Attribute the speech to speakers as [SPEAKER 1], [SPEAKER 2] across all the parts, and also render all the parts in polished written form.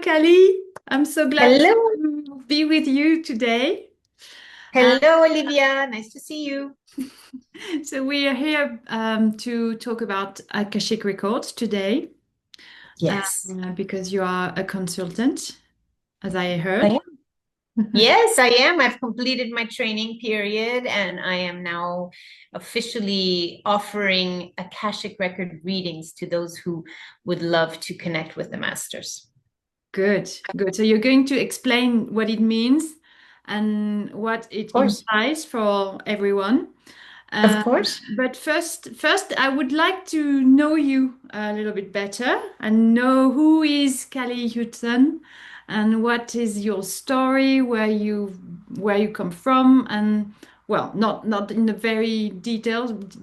[SPEAKER 1] Kally. I'm so glad
[SPEAKER 2] Hello,
[SPEAKER 1] to be with you today. Uh,
[SPEAKER 2] hello, Olivia. Nice to see you.
[SPEAKER 1] so we are here to talk about Akashic Records today
[SPEAKER 2] Yes,
[SPEAKER 1] because you are a consultant, as I
[SPEAKER 2] I
[SPEAKER 1] heard.
[SPEAKER 2] am. Yes, I am. I've completed my training period and I am now officially offering Akashic record readings to those who would love to connect with the masters.
[SPEAKER 1] Good, good. So you're going to explain what it means and what it
[SPEAKER 2] Of course.
[SPEAKER 1] implies for everyone.
[SPEAKER 2] Of
[SPEAKER 1] Uh,
[SPEAKER 2] course.
[SPEAKER 1] but first, I would like to know you a little bit better and know who is Kali Hudson and what is your story, where you come from, and well, not in a very detailed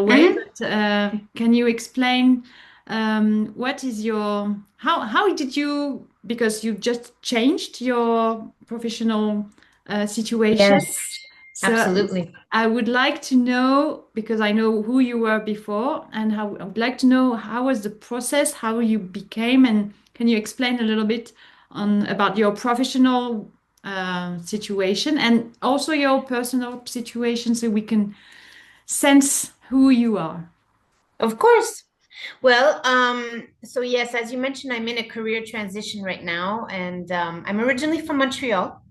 [SPEAKER 1] way,
[SPEAKER 2] Mhm.
[SPEAKER 1] but can you explain what is your how did you because you just changed your professional situation
[SPEAKER 2] Yes,
[SPEAKER 1] so
[SPEAKER 2] absolutely.
[SPEAKER 1] I would like to know, because I know who you were before, and how I would like to know how was the process, how you became, and can you explain a little bit on about your professional situation and also your personal situation so we can sense who you are.
[SPEAKER 2] Of course. Well, so yes, as you mentioned, I'm in a career transition right now, and I'm originally from Montreal.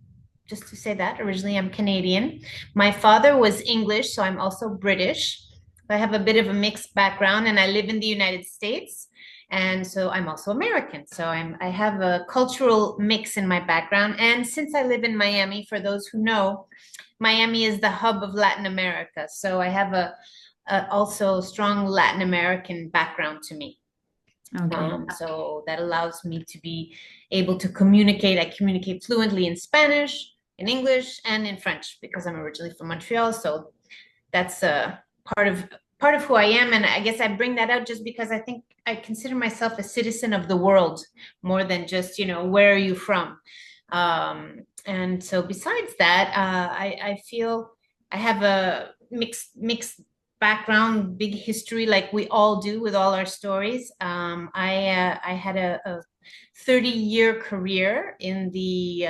[SPEAKER 2] Just to say that. Originally, I'm Canadian. My father was English, so I'm also British. I have a bit of a mixed background, and I live in the United States, and so I'm also American. So I have a cultural mix in my background. And since I live in Miami, for those who know, Miami is the hub of Latin America. So I have a also strong Latin American background to me.
[SPEAKER 1] Okay.
[SPEAKER 2] So that allows me to be able to communicate. I communicate fluently in Spanish, in English, and in French because I'm originally from Montreal. So that's part of part of who I am, and I guess I bring that out just because I think I consider myself a citizen of the world more than just where are you from. And so besides that, I feel I have a mixed background, big history, like we all do with all our stories. I had a 30-year career in the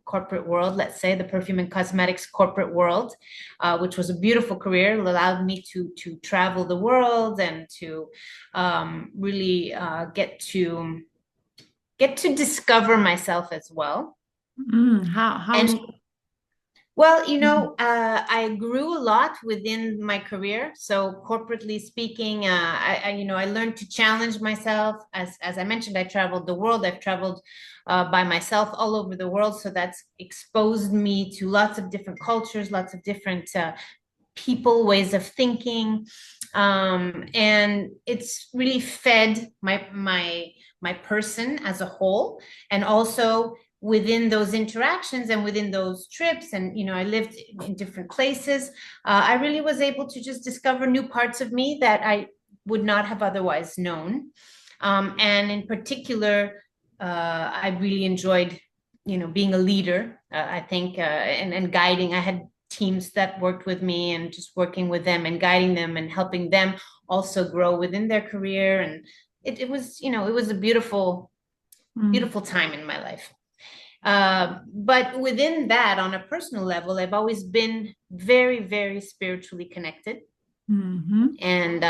[SPEAKER 2] corporate world, let's say the perfume and cosmetics corporate world, which was a beautiful career. It allowed me to travel the world and to really get to discover myself as well.
[SPEAKER 1] How
[SPEAKER 2] And well, I grew a lot within my career. So corporately speaking, I learned to challenge myself. As I mentioned, I traveled the world. I've traveled by myself all over the world. So that's exposed me to lots of different cultures, lots of different people, ways of thinking, and it's really fed my person as a whole, and also within those interactions and within those trips, and I lived in different places. I really was able to just discover new parts of me that I would not have otherwise known, and in particular, I really enjoyed being a leader. I think and guiding. I had teams that worked with me, and just working with them and guiding them and helping them also grow within their career. And it was it was a
[SPEAKER 1] mm,
[SPEAKER 2] beautiful time in my life. But within that, on a personal level, I've always been very, very spiritually connected.
[SPEAKER 1] mhm.
[SPEAKER 2] And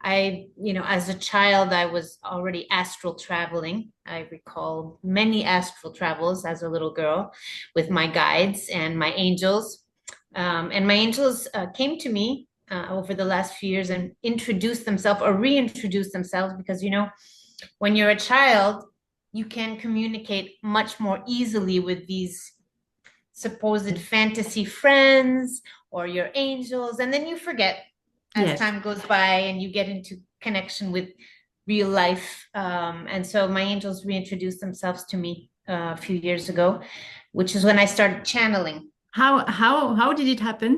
[SPEAKER 2] as a child, I was already astral traveling. I recall many astral travels as a little girl with my guides and my angels. And my angels came to me over the last few years and introduced themselves or reintroduced themselves because, when you're a child, you can communicate much more easily with these supposed fantasy friends or your angels, and then you forget as
[SPEAKER 1] Yes.
[SPEAKER 2] time goes by and you get into connection with real life. And so my angels reintroduced themselves to me a few years ago, which is when I started channeling.
[SPEAKER 1] How did it happen?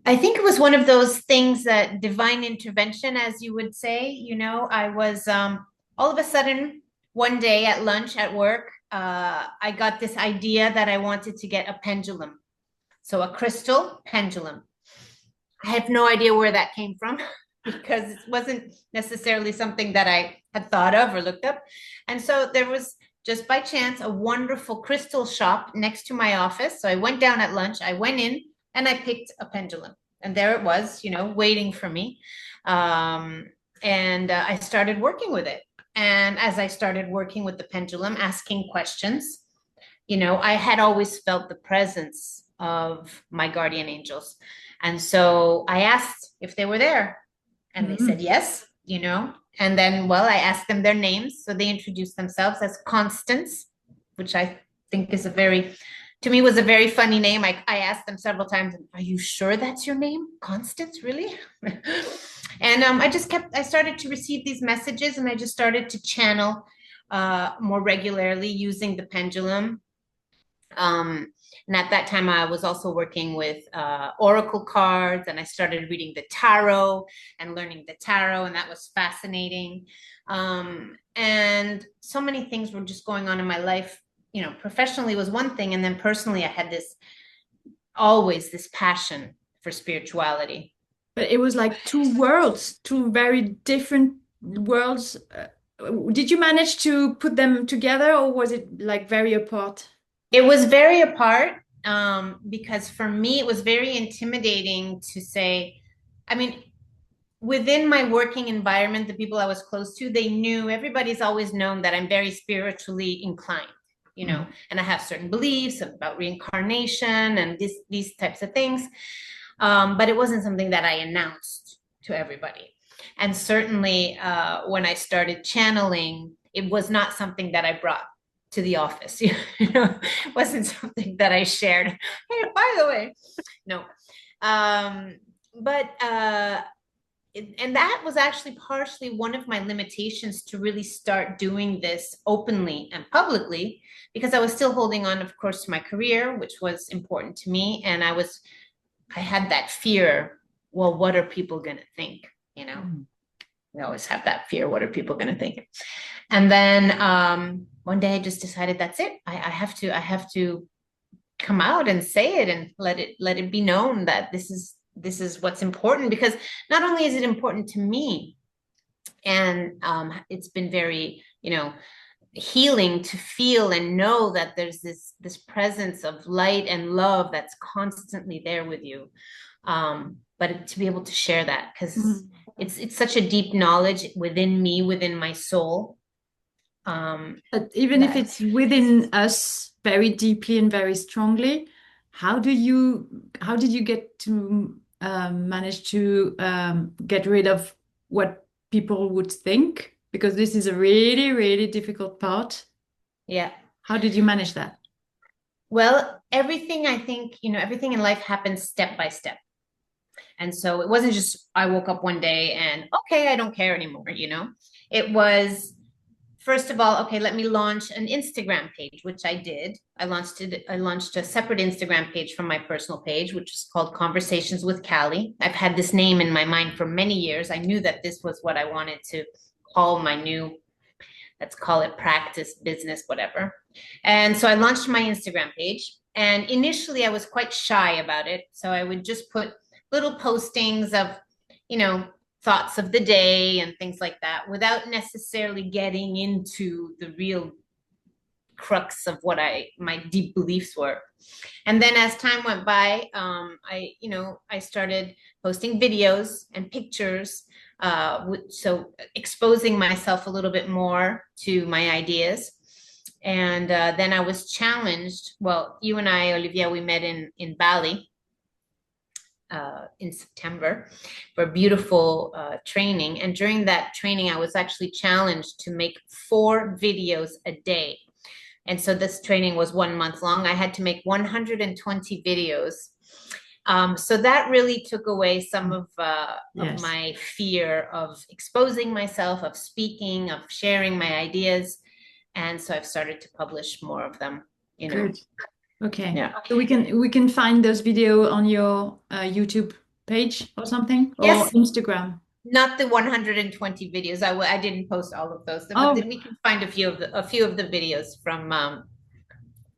[SPEAKER 2] I think it was one of those things that divine intervention, as you would say. I was all of a sudden one day at lunch at work, I got this idea that I wanted to get a pendulum. So a crystal pendulum. I have no idea where that came from. because it wasn't necessarily something that I had thought of or looked up. And so there was just by chance a wonderful crystal shop next to my office. So I went down at lunch, I went in and I picked a pendulum. And there it was, waiting for me. Um, and I started working with it. And as I started working with the pendulum, asking questions, I had always felt the presence of my guardian angels. And so I asked if they were there, and they said
[SPEAKER 1] Mm.
[SPEAKER 2] yes, And then, well, I asked them their names. So they introduced themselves as Constance, which I think is to me, was a very funny name. I asked them several times, are you sure that's your name? Constance, really? And I started to receive these messages, and I just started to channel more regularly using the pendulum. And at that time, I was also working with oracle cards, and I started reading the tarot and learning the tarot, and that was fascinating. And so many things were just going on in my life. Professionally was one thing, and then personally, I had always this passion for spirituality.
[SPEAKER 1] But it was like two worlds, two very different worlds. Did you manage to put them together, or was it like very apart?
[SPEAKER 2] It was very apart, because for me, it was very intimidating to say, I mean, within my working environment, the people I was close to, they knew, everybody's always known that I'm very spiritually inclined,
[SPEAKER 1] Mhm.
[SPEAKER 2] and I have certain beliefs about reincarnation and these types of things. But it wasn't something that I announced to everybody. And certainly when I started channeling, it was not something that I brought to the office. It wasn't something that I shared. Hey, by the way, no. But and that was actually partially one of my limitations to really start doing this openly and publicly, because I was still holding on, of course, to my career, which was important to me. And I had that fear. Well, what are people going to think?
[SPEAKER 1] Mm.
[SPEAKER 2] We always have that fear. What are people going to think? And then one day I just decided that's it. I have to come out and say it and let it be known that this is what's important, because not only is it important to me, and it's been very, healing to feel and know that there's this presence of light and love that's constantly there with you. But to be able to share that, because
[SPEAKER 1] Mm.
[SPEAKER 2] it's such a deep knowledge within me, within my soul,
[SPEAKER 1] But even if
[SPEAKER 2] that
[SPEAKER 1] it's within us very deeply and very strongly, how did you get to manage to get rid of what people would think? Because this is a really, really difficult part.
[SPEAKER 2] yeah.
[SPEAKER 1] How did you manage that?
[SPEAKER 2] Well, everything, I think, everything in life happens step by step. And so it wasn't just I woke up one day and okay, I don't care anymore. It was, first of all, okay, let me launch an Instagram page, which I did. I launched a separate Instagram page from my personal page, which is called Conversations with Kally. I've had this name in my mind for many years. I knew that this was what I wanted to call my new, let's call it practice, business, whatever. And so I launched my Instagram page. And initially I was quite shy about it. So I would just put little postings of, you know, thoughts of the day and things like that, without necessarily getting into the real crux of what my deep beliefs were. And then as time went by, I started posting videos and pictures, so exposing myself a little bit more to my ideas. And then I was challenged. Well, you and I, Olivia, we met in Bali in September for a beautiful training. And during that training, I was actually challenged to make 4 videos a day. And so this training was 1 month long. I had to make 120 videos. So that really took away some of
[SPEAKER 1] Yes,
[SPEAKER 2] my fear of exposing myself, of speaking, of sharing my ideas. And so I've started to publish more of them.
[SPEAKER 1] good. Okay.
[SPEAKER 2] Yeah.
[SPEAKER 1] So we can find those video on your YouTube page or something or
[SPEAKER 2] Yes,
[SPEAKER 1] Instagram.
[SPEAKER 2] not the 120 videos. I didn't post all of those, but
[SPEAKER 1] Oh,
[SPEAKER 2] then we can find a few of the videos from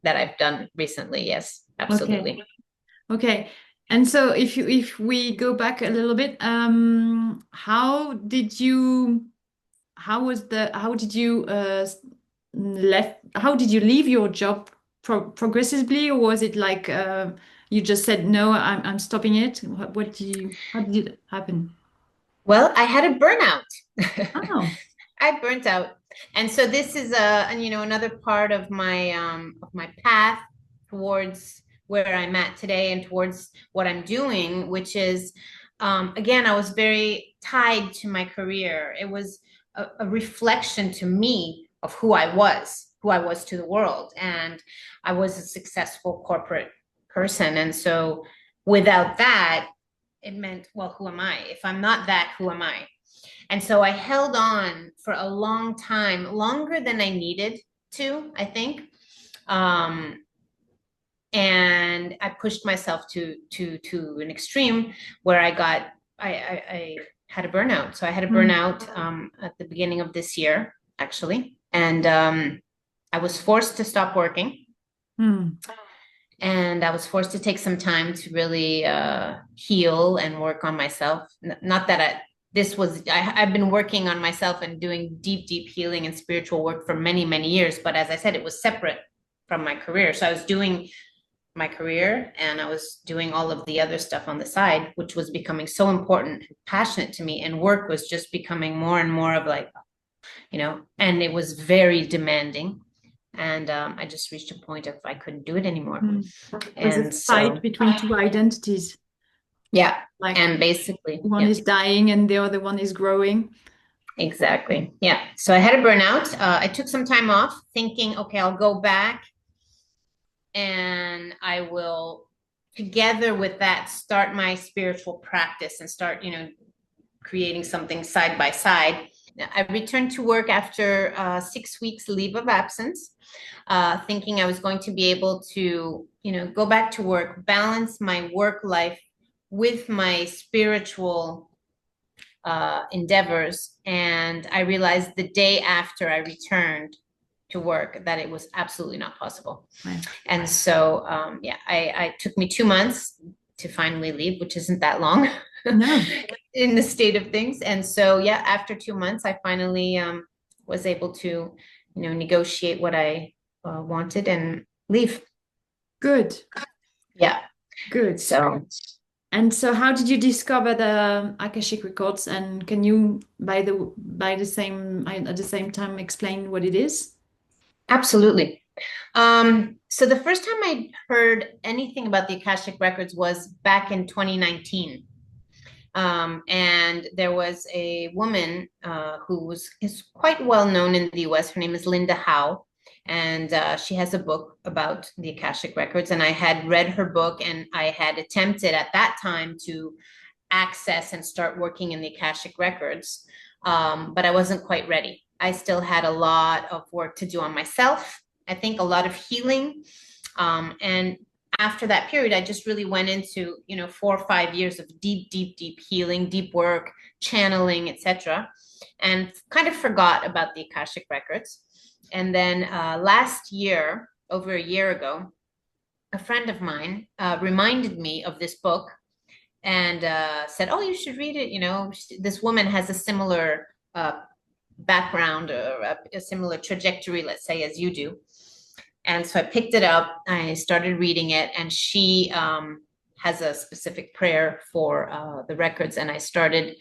[SPEAKER 2] that I've done recently. Yes,
[SPEAKER 1] okay.
[SPEAKER 2] absolutely.
[SPEAKER 1] Okay. And so if we go back a little bit, how did you how did you leave your job progressively, or was it like you just said no, I'm stopping it? How did it happen?
[SPEAKER 2] Well, I had a burnout.
[SPEAKER 1] Oh.
[SPEAKER 2] I burnt out. And so this is and another part of my path towards where I'm at today and towards what I'm doing, which is again, I was very tied to my career. It was a reflection to me of who I was to the world. And I was a successful corporate person. And so without that, it meant, well, who am I? If I'm not that, who am I? And so I held on for a long time, longer than I needed to, I think. Um, and I pushed myself to an extreme where I had a burnout. So I had a
[SPEAKER 1] Mm,
[SPEAKER 2] burnout at the beginning of this year, actually. And I was forced to stop working.
[SPEAKER 1] mm,
[SPEAKER 2] And I was forced to take some time to really heal and work on myself. Not that I've been working on myself and doing deep, deep healing and spiritual work for many, many years. But as I said, it was separate from my career. So I was doing my career and I was doing all of the other stuff on the side, which was becoming so important and passionate to me. And work was just becoming more and more of like, and it was very demanding. And I just reached a point of I couldn't do it anymore.
[SPEAKER 1] mm. It was a
[SPEAKER 2] And
[SPEAKER 1] fight
[SPEAKER 2] so,
[SPEAKER 1] between two identities,
[SPEAKER 2] yeah.
[SPEAKER 1] like
[SPEAKER 2] And basically,
[SPEAKER 1] one
[SPEAKER 2] yeah,
[SPEAKER 1] is dying and the other one is growing.
[SPEAKER 2] exactly. Yeah. So I had a burnout. I took some time off thinking, okay, I'll go back and I will, together with that, start my spiritual practice and start, creating something side by side. I returned to work after 6 weeks leave of absence, thinking I was going to be able to, go back to work, balance my work life with my spiritual endeavors. And I realized the day after I returned to work that it was absolutely not possible.
[SPEAKER 1] Right.
[SPEAKER 2] And so, yeah, I took me 2 months to finally leave, which isn't that long
[SPEAKER 1] No,
[SPEAKER 2] in the state of things. And so, yeah, after 2 months, I finally was able to, negotiate what I wanted and leave.
[SPEAKER 1] good,
[SPEAKER 2] Yeah.
[SPEAKER 1] good.
[SPEAKER 2] So
[SPEAKER 1] And so, how did you discover the Akashic records? And can you, at the same time, explain what it is?
[SPEAKER 2] absolutely. So the first time I heard anything about the Akashic records was back in 2019. And there was a woman is quite well known in the US. Her name is Linda Howe, and she has a book about the Akashic records. And I had read her book, and I had attempted at that time to access and start working in the Akashic records, but I wasn't quite ready. I still had a lot of work to do on myself. I think a lot of healing, and after that period, I just really went into 4 or 5 years of deep, deep, deep healing, deep work, channeling, etc., and kind of forgot about the Akashic records. And then last year, over a year ago, a friend of mine reminded me of this book and said, "Oh, you should read it." This woman has a similar background or a similar trajectory, let's say, as you do. And so I picked it up, I started reading it, and she has a specific prayer for the records, and I started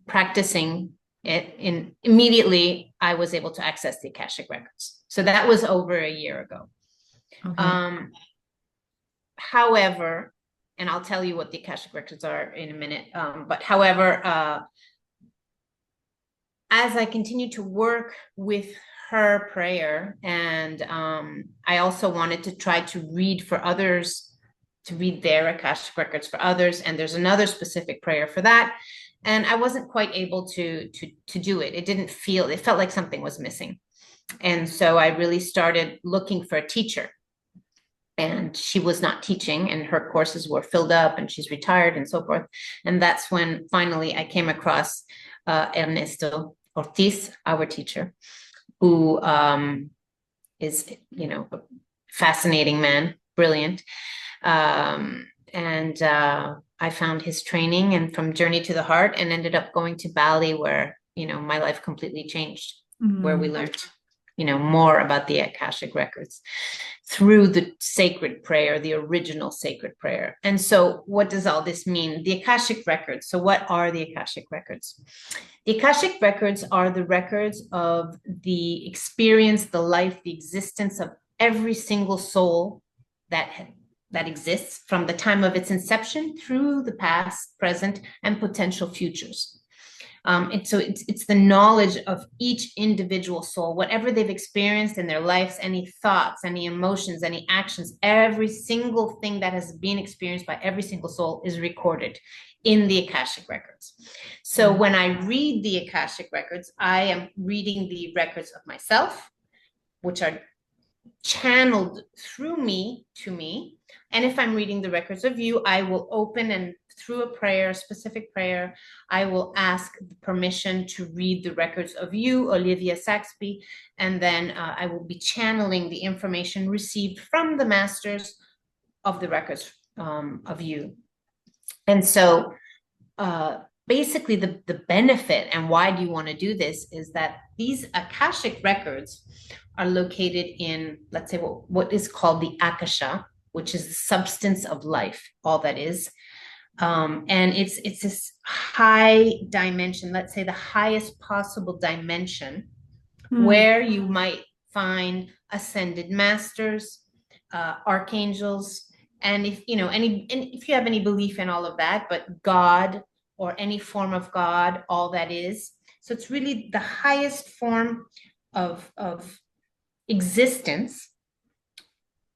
[SPEAKER 2] practicing it. In immediately, I was able to access the Akashic records. So that was over a year ago.
[SPEAKER 1] Okay.
[SPEAKER 2] Um, however, and I'll tell you what the Akashic records are in a minute. But however, as I continue to work with her prayer, and I also wanted to try to read for others, to read their Akashic records for others, and there's another specific prayer for that. And I wasn't quite able to do it. It felt like something was missing. And so I really started looking for a teacher. And she was not teaching, and her courses were filled up, and she's retired, and so forth. And that's when finally I came across Ernesto Ortiz, our teacher, who is, a fascinating man, brilliant. and I found his training and from Journey to the Heart and ended up going to Bali where, my life completely changed, where we
[SPEAKER 1] Mm.
[SPEAKER 2] learned, more about the Akashic records through the sacred prayer, the original sacred prayer. And so what does all this mean? The Akashic records. So what are the Akashic records? The Akashic records are the records of the experience, the life, the existence of every single soul that exists from the time of its inception through the past, present, and potential futures. And so it's the knowledge of each individual soul, whatever they've experienced in their lives, any thoughts, any emotions, any actions, every single thing that has been experienced by every single soul is recorded in the Akashic records. So when I read the Akashic records, I am reading the records of myself, which are channeled through me to me. And if I'm reading the records of you, I will open and through a prayer, a specific prayer, I will ask permission to read the records of you, Olivia Saxby, and then I will be channeling the information received from the masters of the records of you. And so basically the benefit and why do you want to do this is that these Akashic records are located in, let's say, what is called the Akasha, which is the substance of life, all that is. And it's this high dimension, let's say the highest possible dimension, where you might find ascended masters, archangels, and if if you have any belief in all of that, but God or any form of God, all that is. So it's really the highest form of existence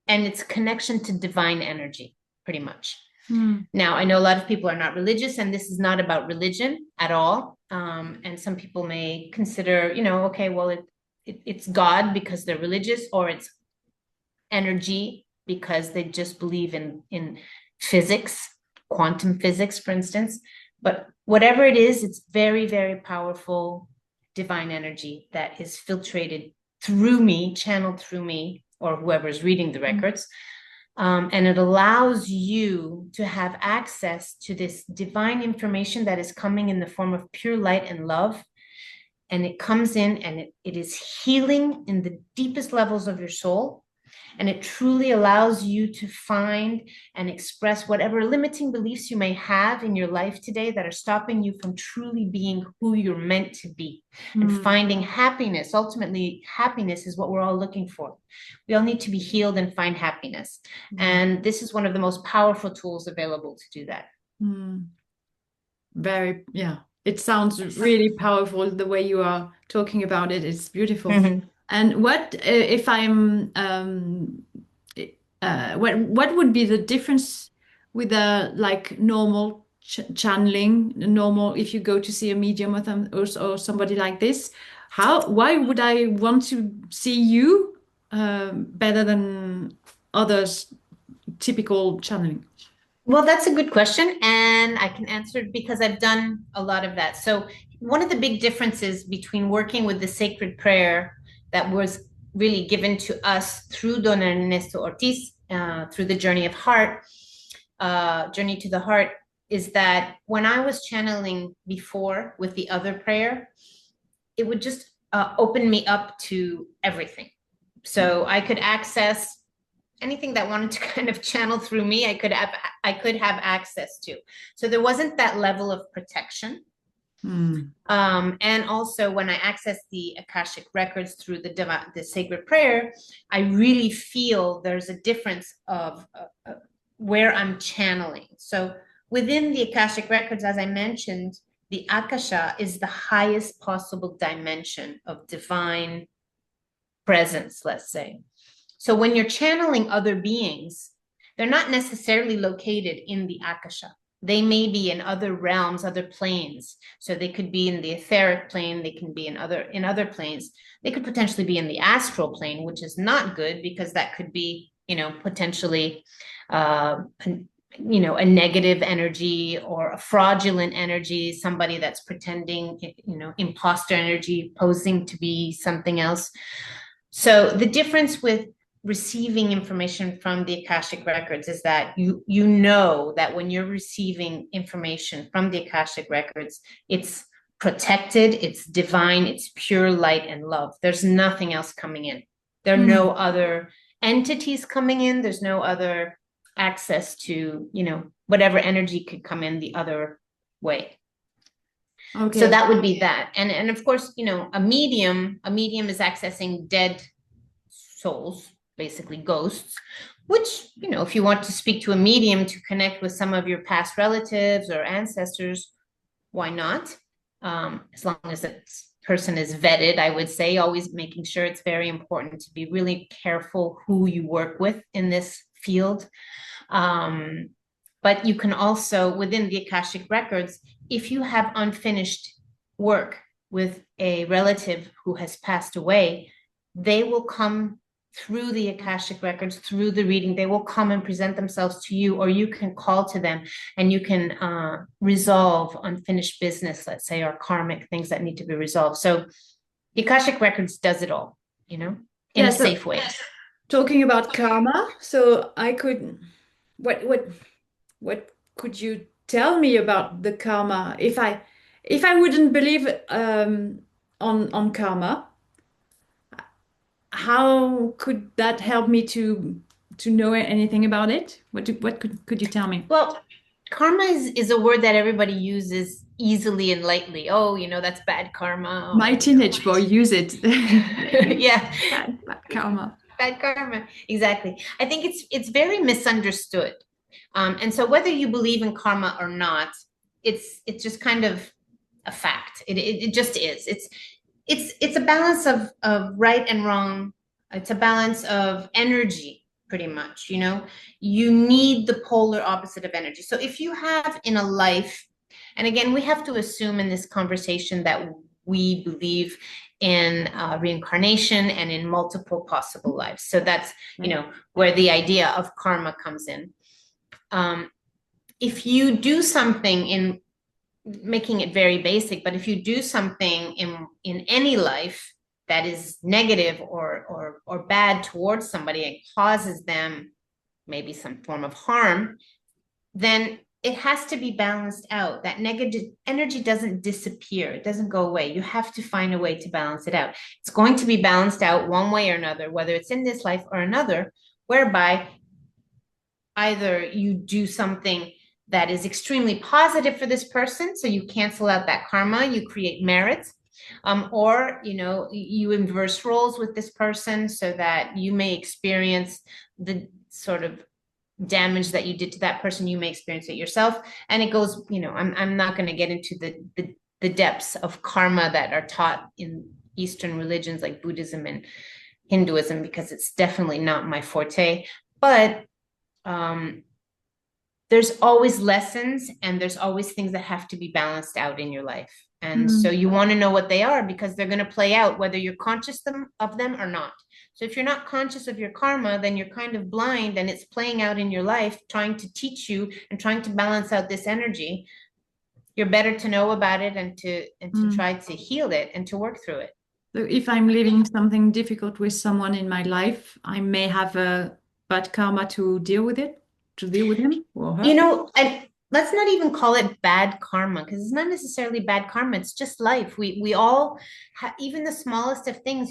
[SPEAKER 2] and its connection to divine energy, pretty much. Now, I know a lot of people are not religious, and this is not about religion at all. And some people may consider, okay, well, it's God because they're religious, or it's energy because they just believe in physics, quantum physics, for instance. But whatever it is, it's very, very powerful divine energy that is filtrated through me, channeled through me, or whoever's reading the records. And it allows you to have access to this divine information that is coming in the form of pure light and love. And it comes in and it is healing in the deepest levels of your soul. And it truly allows you to find and express whatever limiting beliefs you may have in your life today that are stopping you from truly being who you're meant to be and finding happiness. Ultimately, happiness is what we're all looking for. We all need to be healed and find happiness. And this is one of the most powerful tools available to do that.
[SPEAKER 1] Very, yeah. It sounds really powerful the way you are talking about it. It's beautiful. And what if I'm what would be the difference with a like normal channeling, normal if you go to see a medium or somebody like this? Why would I want to see you better than others typical channeling?
[SPEAKER 2] Well, that's a good question, and I can answer it because I've done a lot of that. So, one of the big differences between working with the sacred prayer that was really given to us through Don Ernesto Ortiz, through the Journey of Heart, Journey to the Heart, is that when I was channeling before with the other prayer, it would just open me up to everything. So I could access anything that wanted to kind of channel through me, I could have access to. So there wasn't that level of protection. And also when I access the Akashic records through the sacred prayer, I really feel there's a difference of where I'm channeling. So within the Akashic records, as I mentioned, the Akasha is the highest possible dimension of divine presence, let's say. So when you're channeling other beings, they're not necessarily located in the Akasha. They may be in other realms, other planes. So they could be in the etheric plane. They can be in other planes. They could potentially be in the astral plane, which is not good because that could be, potentially, a negative energy or a fraudulent energy, somebody that's pretending, imposter energy, posing to be something else. So the difference with receiving information from the Akashic records is that you know that when you're receiving information from the Akashic records, it's protected, it's divine, it's pure light and love. There's nothing else coming in. There are no
[SPEAKER 1] Mm.
[SPEAKER 2] other entities coming in. There's no other access to, whatever energy could come in the other way. So
[SPEAKER 1] Okay.
[SPEAKER 2] that would be that. And of course, a medium is accessing dead souls, basically ghosts, which, if you want to speak to a medium to connect with some of your past relatives or ancestors, why not? As long as that person is vetted, I would say, always making sure. It's very important to be really careful who you work with in this field. Um, but you can also, within the Akashic records, if you have unfinished work with a relative who has passed away, they will come through the Akashic records, through the reading. They will come and present themselves to you, or you can call to them and you can resolve unfinished business, let's say, or karmic things that need to be resolved. So the Akashic records does it all, in
[SPEAKER 1] Yeah,
[SPEAKER 2] a
[SPEAKER 1] so
[SPEAKER 2] safe way.
[SPEAKER 1] talking about karma, so I could what could you tell me about the karma if I wouldn't believe on karma, how could that help me to know anything about it? What could you tell me?
[SPEAKER 2] Well, karma is a word that everybody uses easily and lightly. Oh, that's bad karma.
[SPEAKER 1] My
[SPEAKER 2] Oh,
[SPEAKER 1] teenage boy use it.
[SPEAKER 2] yeah,
[SPEAKER 1] Bad karma.
[SPEAKER 2] bad karma. Exactly. I think it's very misunderstood. And so whether you believe in karma or not, it's just kind of a fact. It just is. It's a balance of right and wrong. It's a balance of energy, pretty much. You need the polar opposite of energy. So if you have in a life, and again, we have to assume in this conversation that we believe in reincarnation and in multiple possible lives. So that's, where the idea of karma comes in. If you do something, in making it very basic, but if you do something in any life that is negative or bad towards somebody and causes them maybe some form of harm, then it has to be balanced out. That negative energy doesn't disappear. It doesn't go away. You have to find a way to balance it out. It's going to be balanced out one way or another, whether it's in this life or another, whereby either you do something that is extremely positive for this person, so you cancel out that karma, you create merit, or you inverse roles with this person so that you may experience the sort of damage that you did to that person, you may experience it yourself. And it goes, I'm not going to get into the depths of karma that are taught in Eastern religions like Buddhism and Hinduism, because it's definitely not my forte. But there's always lessons and there's always things that have to be balanced out in your life. And so
[SPEAKER 1] Mm,
[SPEAKER 2] you want to know what they are, because they're going to play out whether you're conscious of them or not. So if you're not conscious of your karma, then you're kind of blind and it's playing out in your life, trying to teach you and trying to balance out this energy. You're better to know about it and to
[SPEAKER 1] mm.
[SPEAKER 2] try to heal it and to work through it.
[SPEAKER 1] So if I'm living something difficult with someone in my life, I may have a bad karma to deal with him or her.
[SPEAKER 2] And let's not even call it bad karma, because it's not necessarily bad karma. It's just life. We all have, even the smallest of things,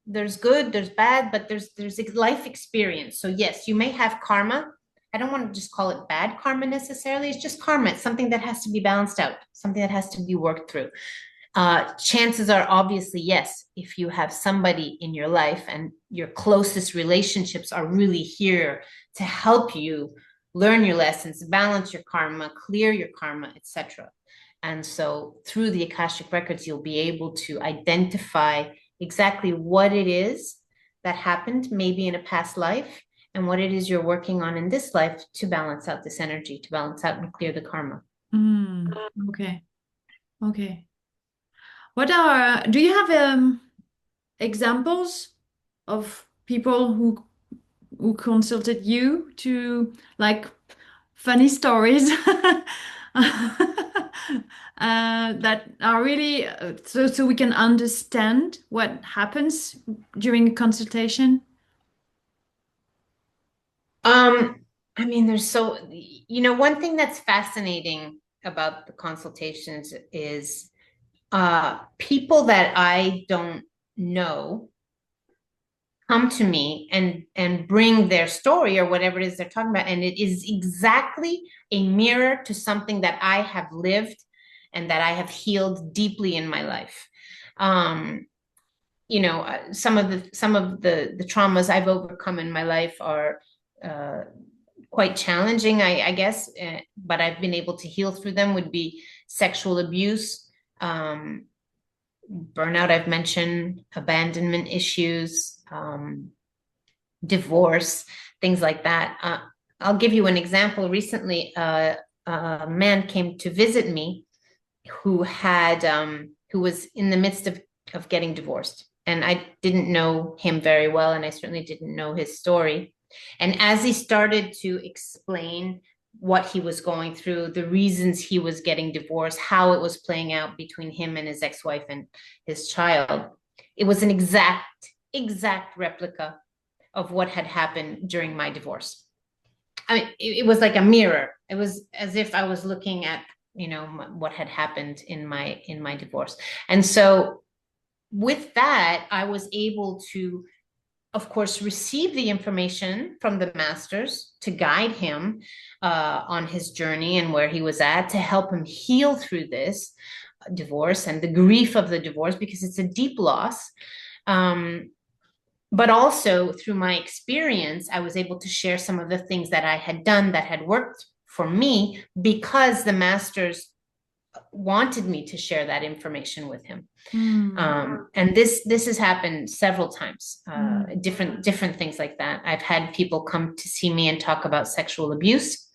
[SPEAKER 2] there's good, there's bad, but there's life experience. So yes, you may have karma. I don't want to just call it bad karma necessarily. It's just karma. It's something that has to be balanced out, something that has to be worked through. Chances are, obviously, yes, if you have somebody in your life and your closest relationships are really here to help you learn your lessons, balance your karma, clear your karma, etc. And so through the Akashic records, you'll be able to identify exactly what it is that happened maybe in a past life and what it is you're working on in this life to balance out this energy, to balance out and clear the karma.
[SPEAKER 1] Mm, okay. Okay. Do you have examples of people who consulted you to like funny stories that are really so we can understand what happens during a consultation?
[SPEAKER 2] Um, I mean, one thing that's fascinating about the consultations is people that I don't know come to me and bring their story or whatever it is they're talking about, and it is exactly a mirror to something that I have lived and that I have healed deeply in my life. Um, some of the traumas I've overcome in my life are uh, quite challenging, I guess, but I've been able to heal through them. Would be sexual abuse, um, burnout. I've mentioned abandonment issues, divorce, things like that. I'll give you an example. Recently, a man came to visit me who was in the midst of getting divorced. And I didn't know him very well, and I certainly didn't know his story. And as he started to explain what he was going through, the reasons he was getting divorced, how it was playing out between him and his ex-wife and his child, it was an exact replica of what had happened during my divorce. I mean, it was like a mirror. It was as if I was looking at, what had happened in my divorce. And so with that, I was able to, of course, receive the information from the masters to guide him on his journey and where he was at, to help him heal through this divorce and the grief of the divorce, because it's a deep loss. But also through my experience, I was able to share some of the things that I had done that had worked for me, because the masters wanted me to share that information with him.
[SPEAKER 1] Mm.
[SPEAKER 2] And this has happened several times,
[SPEAKER 1] Mm.
[SPEAKER 2] different things like that. I've had people come to see me and talk about sexual abuse,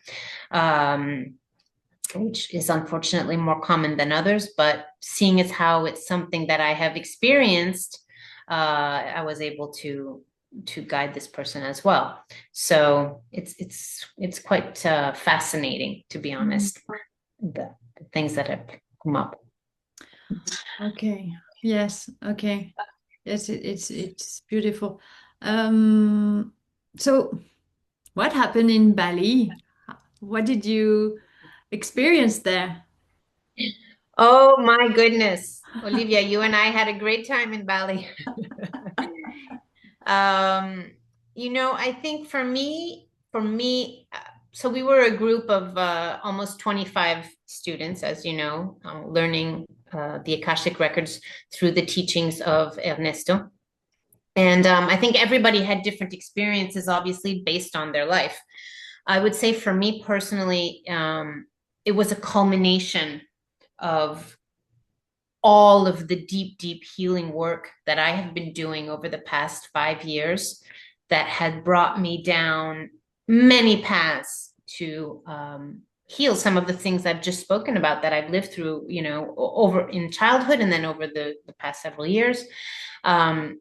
[SPEAKER 2] which is unfortunately more common than others, but seeing as how it's something that I have experienced, I was able to guide this person as well. So it's quite fascinating, to be
[SPEAKER 1] Mm.
[SPEAKER 2] honest, the things that have come up.
[SPEAKER 1] Okay. Yes. Okay. Yes, it's beautiful. Um, so what happened in Bali? What did you experience there?
[SPEAKER 2] Oh my goodness, Olivia, you and I had a great time in Bali. Um, I think for me, so we were a group of almost 25 students, as you know, learning the Akashic records through the teachings of Ernesto. And I think everybody had different experiences, obviously, based on their life. I would say for me personally, it was a culmination of all of the deep healing work that I have been doing over the past 5 years, that had brought me down many paths to heal some of the things I've just spoken about, that I've lived through, over in childhood and then over the past several years. Um,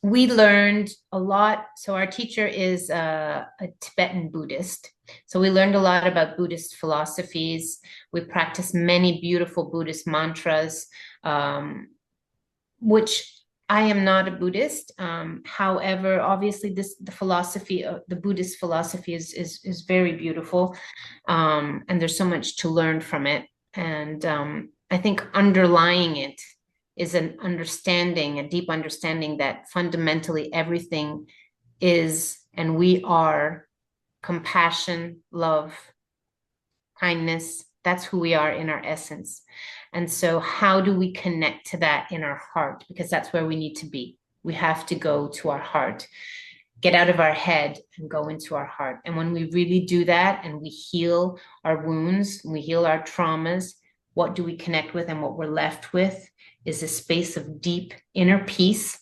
[SPEAKER 2] we learned a lot. So our teacher is a Tibetan Buddhist. So we learned a lot about Buddhist philosophies. We practiced many beautiful Buddhist mantras, which I am not a Buddhist. However, obviously, the Buddhist philosophy is very beautiful, and there's so much to learn from it. And I think underlying it is a deep understanding that fundamentally everything is and we are compassion, love, kindness. That's who we are in our essence. And so, how do we connect to that in our heart? Because that's where we need to be. We have to go to our heart, get out of our head and go into our heart. And when we really do that and we heal our wounds, we heal our traumas, what do we connect with? And what we're left with is a space of deep inner peace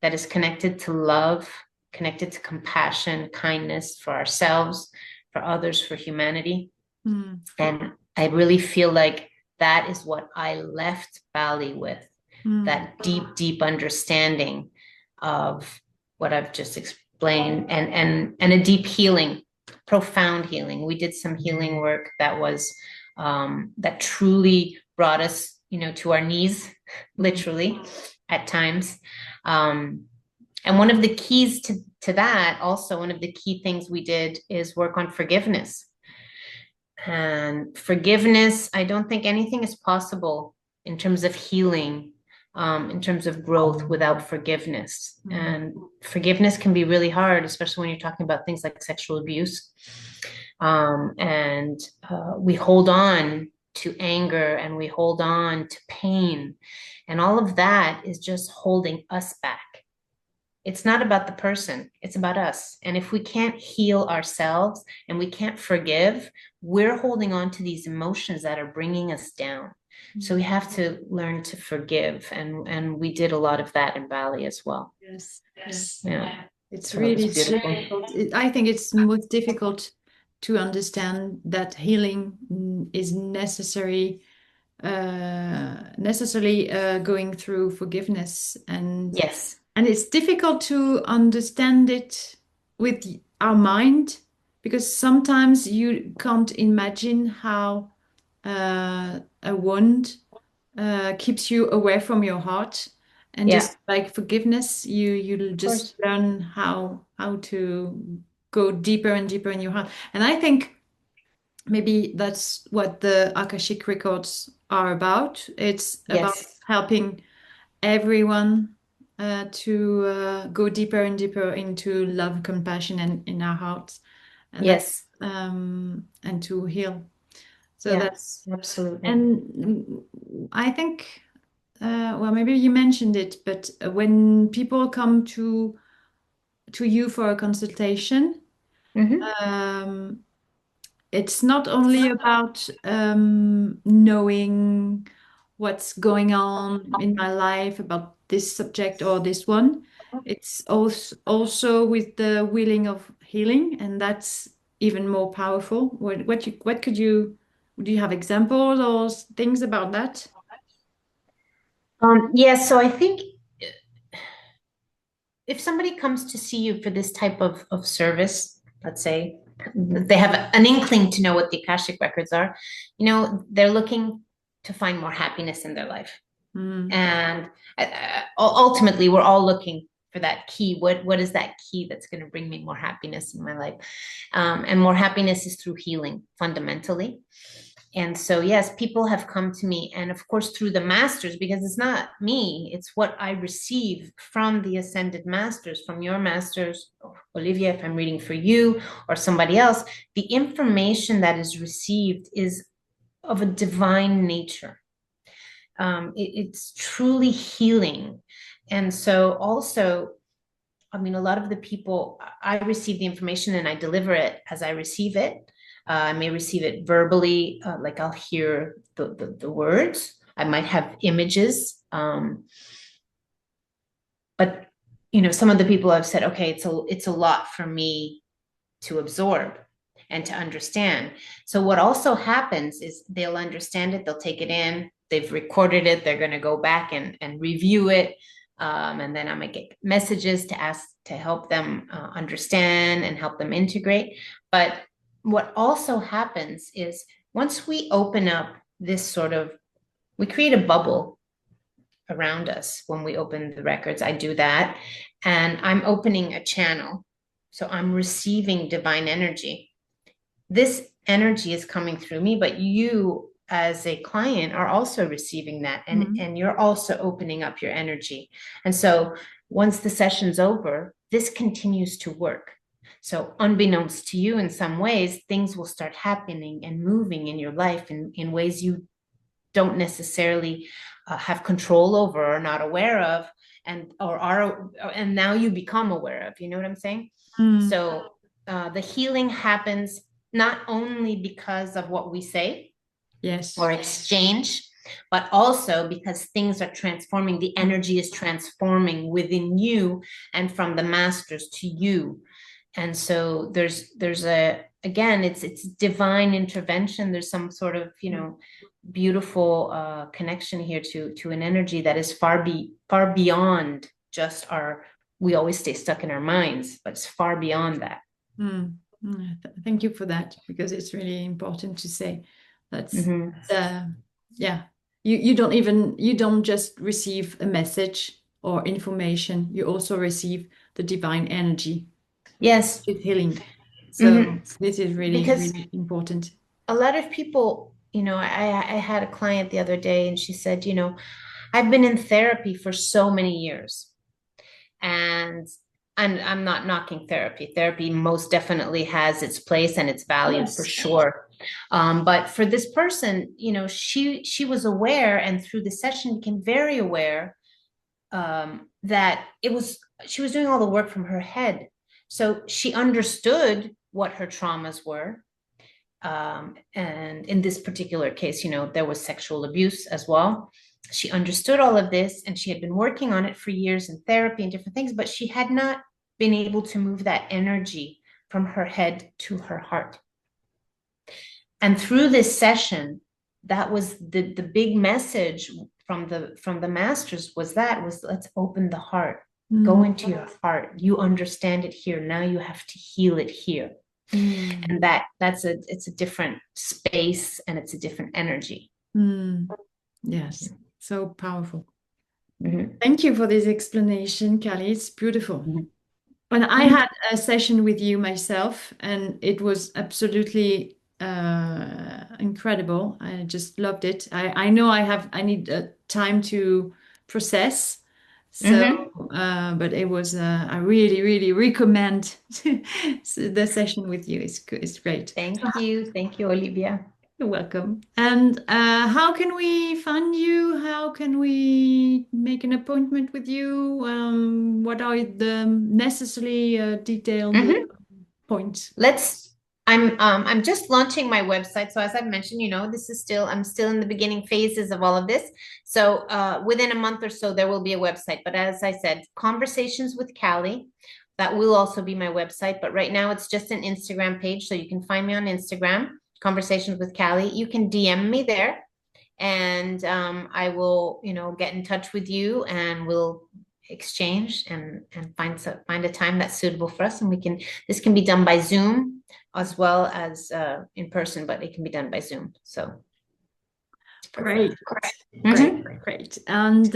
[SPEAKER 2] that is connected to love, connected to compassion, kindness for ourselves, for others, for humanity.
[SPEAKER 1] Mm.
[SPEAKER 2] And I really feel like that is what I left Bali with,
[SPEAKER 1] Mm.
[SPEAKER 2] that deep understanding of what I've just explained, and a deep healing, profound healing. We did some healing work that was that truly brought us, to our knees, literally, at times. Um, And one of the keys to that, also one of the key things we did is work on forgiveness. And forgiveness, I don't think anything is possible in terms of healing, in terms of growth without forgiveness.
[SPEAKER 1] Mm.
[SPEAKER 2] And forgiveness can be really hard, especially when you're talking about things like sexual abuse. And we hold on to anger and we hold on to pain. And all of that is just holding us back. It's not about the person, it's about us. And if we can't heal ourselves and we can't forgive, we're holding on to these emotions that are bringing us down. So we have to learn to forgive. And we did a lot of that in Bali as well.
[SPEAKER 1] Yes, yeah.
[SPEAKER 2] Yeah.
[SPEAKER 1] It's
[SPEAKER 2] So that was
[SPEAKER 1] really
[SPEAKER 2] beautiful.
[SPEAKER 1] difficult. I think it's most difficult to understand that healing is necessarily going through forgiveness,
[SPEAKER 2] Yes.
[SPEAKER 1] and it's difficult to understand it with our mind because sometimes you can't imagine how a wound keeps you away from your heart, and
[SPEAKER 2] Yeah,
[SPEAKER 1] just like forgiveness, you
[SPEAKER 2] of
[SPEAKER 1] just
[SPEAKER 2] course.
[SPEAKER 1] learn how to go deeper and deeper in your heart. And I think maybe that's what the Akashic records are about. It's about
[SPEAKER 2] Yes.
[SPEAKER 1] helping everyone to go deeper and deeper into love, compassion, and in our hearts, and that
[SPEAKER 2] Yes.
[SPEAKER 1] and to heal. So
[SPEAKER 2] Yeah,
[SPEAKER 1] that's
[SPEAKER 2] absolutely.
[SPEAKER 1] and I think well, maybe you mentioned it, but when people come to you for a consultation,
[SPEAKER 2] Hmm.
[SPEAKER 1] um, it's not only about knowing what's going on in my life about this subject or this one. It's also with the willing of healing, and that's even more powerful. What could you do you have examples or things about that?
[SPEAKER 2] Yeah, so I think if somebody comes to see you for this type of service, let's say they have an inkling to know what the Akashic records are, they're looking to find more happiness in their life.
[SPEAKER 1] Mm,
[SPEAKER 2] And ultimately, we're all looking for that key. What is that key that's going to bring me more happiness in my life? And more happiness is through healing, fundamentally. And so, yes, people have come to me, and of course, through the masters, because it's not me, it's what I receive from the ascended masters, from your masters, Olivia, if I'm reading for you or somebody else. The information that is received is of a divine nature. It's truly healing. And so, also, I mean, a lot of the people, I receive the information and I deliver it as I receive it. I may receive it verbally, like I'll hear the words. I might have images. But some of the people have said, okay, it's a lot for me to absorb and to understand. So what also happens is they'll understand it, they'll take it in, they've recorded it, they're going to go back and review it. And then I might get messages to ask to help them understand and help them integrate. But what also happens is once we open up this we create a bubble around us when we open the records. I do that. And I'm opening a channel. So I'm receiving divine energy. This energy is coming through me, but you as a client are also receiving that,
[SPEAKER 1] mm,
[SPEAKER 2] and you're also opening up your energy. And so once the session's over, this continues to work. So unbeknownst to you, in some ways, things will start happening and moving in your life in ways you don't necessarily have control over or not aware of, and now you become aware of. You know what I'm saying?
[SPEAKER 1] mm,
[SPEAKER 2] So the healing happens not only because of what we say
[SPEAKER 1] yes.
[SPEAKER 2] or exchange, but also because things are transforming. The
[SPEAKER 1] Mm,
[SPEAKER 2] energy is transforming within you and from the masters to you. And so there's a again, it's divine intervention. There's some sort of
[SPEAKER 1] mm,
[SPEAKER 2] beautiful connection here to an energy that is far beyond just our. We always stay stuck in our minds, but it's far beyond that.
[SPEAKER 1] Thank you for that because it's really important to say that's
[SPEAKER 2] Hmm.
[SPEAKER 1] uh, yeah. You don't just receive a message. or information, you also receive the divine energy.
[SPEAKER 2] Yes.
[SPEAKER 1] It's healing. So
[SPEAKER 2] Hmm.
[SPEAKER 1] this is really,
[SPEAKER 2] Because
[SPEAKER 1] really important.
[SPEAKER 2] a lot of people, I had a client the other day and she said, I've been in therapy for so many years. And I'm not knocking therapy. Therapy most definitely has its place and its value for
[SPEAKER 1] Yes.
[SPEAKER 2] sure. But for this person, she was aware, and through the session became very aware, that she was doing all the work from her head. So she understood what her traumas were. And in this particular case, there was sexual abuse as well. She understood all of this and she had been working on it for years in therapy and different things, but she had not been able to move that energy from her head to her heart. And through this session, that was the big message from the masters, was let's open the heart. Go
[SPEAKER 1] Mm,
[SPEAKER 2] into your heart. You understand it here. Now you have to heal it here.
[SPEAKER 1] mm,
[SPEAKER 2] And it's a different space and it's a different energy.
[SPEAKER 1] mm. Yes. So powerful.
[SPEAKER 2] Mhm.
[SPEAKER 1] Thank you for this explanation, Kali. It's beautiful.
[SPEAKER 2] Mhm.
[SPEAKER 1] And I
[SPEAKER 2] Mhm.
[SPEAKER 1] had a session with you myself, and it was absolutely incredible. I just loved it. I know I need time to process. So,
[SPEAKER 2] Mhm.
[SPEAKER 1] but it was I really, really recommend the session with you. It's great. So
[SPEAKER 2] Thank you. Thank you, Olivia.
[SPEAKER 1] you're welcome. And how can we find you? How can we make an appointment with you? What are the necessarily detailed
[SPEAKER 2] Mhm.
[SPEAKER 1] points?
[SPEAKER 2] Let's I'm just launching my website. So as I mentioned, I'm still in the beginning phases of all of this. So within a month or so, there will be a website. But as I said, Conversations with Kally, that will also be my website. But right now it's just an Instagram page. So you can find me on Instagram, Conversations with Kally. You can DM me there and I will, get in touch with you and we'll exchange and find a time that's suitable for us. And this can be done by Zoom as well as in person, but it can be done by Zoom. So
[SPEAKER 1] Great, great,
[SPEAKER 2] mhm.
[SPEAKER 1] great. And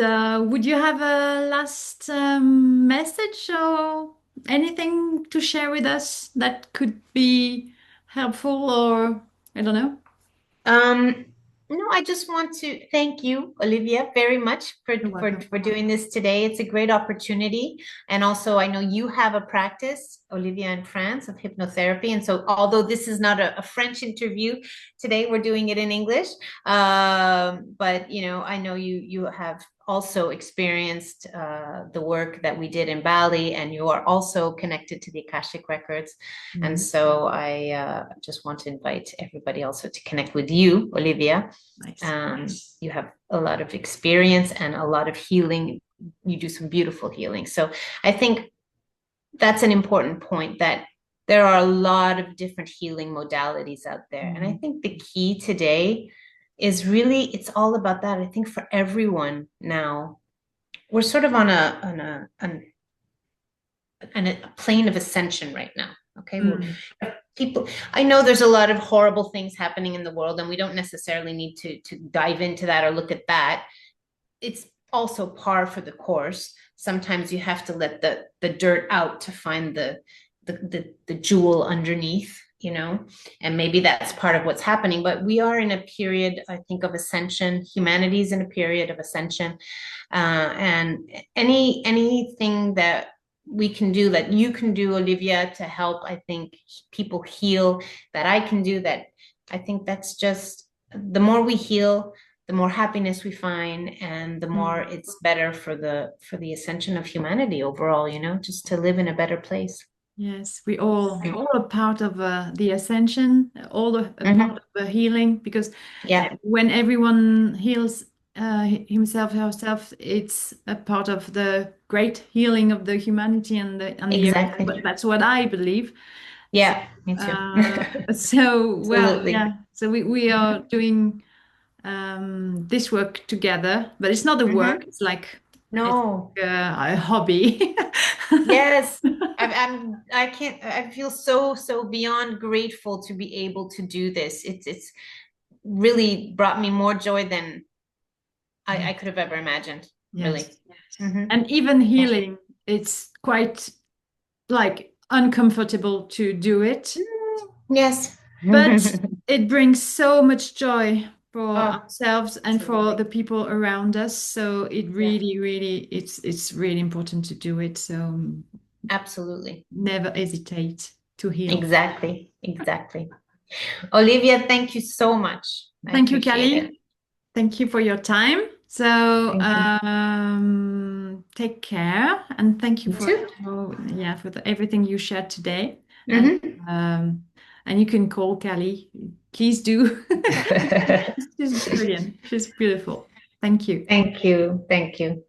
[SPEAKER 1] would you have a last message or anything to share with us that could be helpful or I don't know?
[SPEAKER 2] Um, no, I just want to thank you, Olivia, very much for,
[SPEAKER 1] You're
[SPEAKER 2] for,
[SPEAKER 1] welcome.
[SPEAKER 2] for doing this today. It's a great opportunity. And also, I know you have a practice, Olivia, in France of hypnotherapy. And so, although this is not a French interview today, we're doing it in English. But, I know you have also experienced the work that we did in Bali, and you are also connected to the Akashic Records. And
[SPEAKER 1] Mhm.
[SPEAKER 2] so I just want to invite everybody also to connect with you, Olivia.
[SPEAKER 1] Nice.
[SPEAKER 2] You have a lot of experience and a lot of healing. You do some beautiful healing. So I think that's an important point, that there are a lot of different healing modalities out there. And I
[SPEAKER 1] Mhm.
[SPEAKER 2] think the key today is really, it's all about that. I think for everyone now, we're sort of on a plane of ascension right now. Okay.
[SPEAKER 1] Mm.
[SPEAKER 2] People, I know there's a lot of horrible things happening in the world, and we don't necessarily need to dive into that or look at that. It's also par for the course. Sometimes you have to let the dirt out to find the jewel underneath, and maybe that's part of what's happening. But we are in a period, I think, of ascension. Humanity's in a period of ascension, and anything that we can do, that you can do, Olivia, to help, I think, people heal, that I can do, that I think that's just, the more we heal, the more happiness we find, and the more
[SPEAKER 1] Mm.
[SPEAKER 2] it's better for the ascension of humanity overall, just to live in a better place.
[SPEAKER 1] Yes, we all a part of the ascension, all a part
[SPEAKER 2] Mm-hmm.
[SPEAKER 1] of the healing, because
[SPEAKER 2] Yeah,
[SPEAKER 1] when everyone heals himself, herself, it's a part of the great healing of the humanity and the earth.
[SPEAKER 2] exactly.
[SPEAKER 1] But that's what I believe. So,
[SPEAKER 2] Yeah, me too.
[SPEAKER 1] well,
[SPEAKER 2] Absolutely.
[SPEAKER 1] yeah. So we are doing this work together, but it's not a work.
[SPEAKER 2] Mm-hmm.
[SPEAKER 1] It's
[SPEAKER 2] No.
[SPEAKER 1] a hobby.
[SPEAKER 2] Yes, I can't, I feel so beyond grateful to be able to do this. It's really brought me more joy than I
[SPEAKER 1] Yes,
[SPEAKER 2] could have ever imagined,
[SPEAKER 1] yes,
[SPEAKER 2] really. Hmm.
[SPEAKER 1] And even
[SPEAKER 2] Yeah.
[SPEAKER 1] healing, it's quite like uncomfortable to do it,
[SPEAKER 2] Yes.
[SPEAKER 1] but it brings so much joy for
[SPEAKER 2] Oh,
[SPEAKER 1] ourselves and for
[SPEAKER 2] absolutely.
[SPEAKER 1] the people around us. So it
[SPEAKER 2] Yeah,
[SPEAKER 1] really, really, it's really important to do it. So
[SPEAKER 2] absolutely.
[SPEAKER 1] never hesitate to heal.
[SPEAKER 2] Exactly. Exactly. Olivia, thank you so much. I
[SPEAKER 1] Thank you,
[SPEAKER 2] appreciate it.
[SPEAKER 1] Kally. Thank you for your time. So
[SPEAKER 2] Thank you.
[SPEAKER 1] take care and thank you
[SPEAKER 2] You too.
[SPEAKER 1] yeah, for everything you shared today. And
[SPEAKER 2] Hmm.
[SPEAKER 1] um, and you can call Kally. Please do. She's brilliant. She's beautiful. Thank you.
[SPEAKER 2] Thank you. Thank you.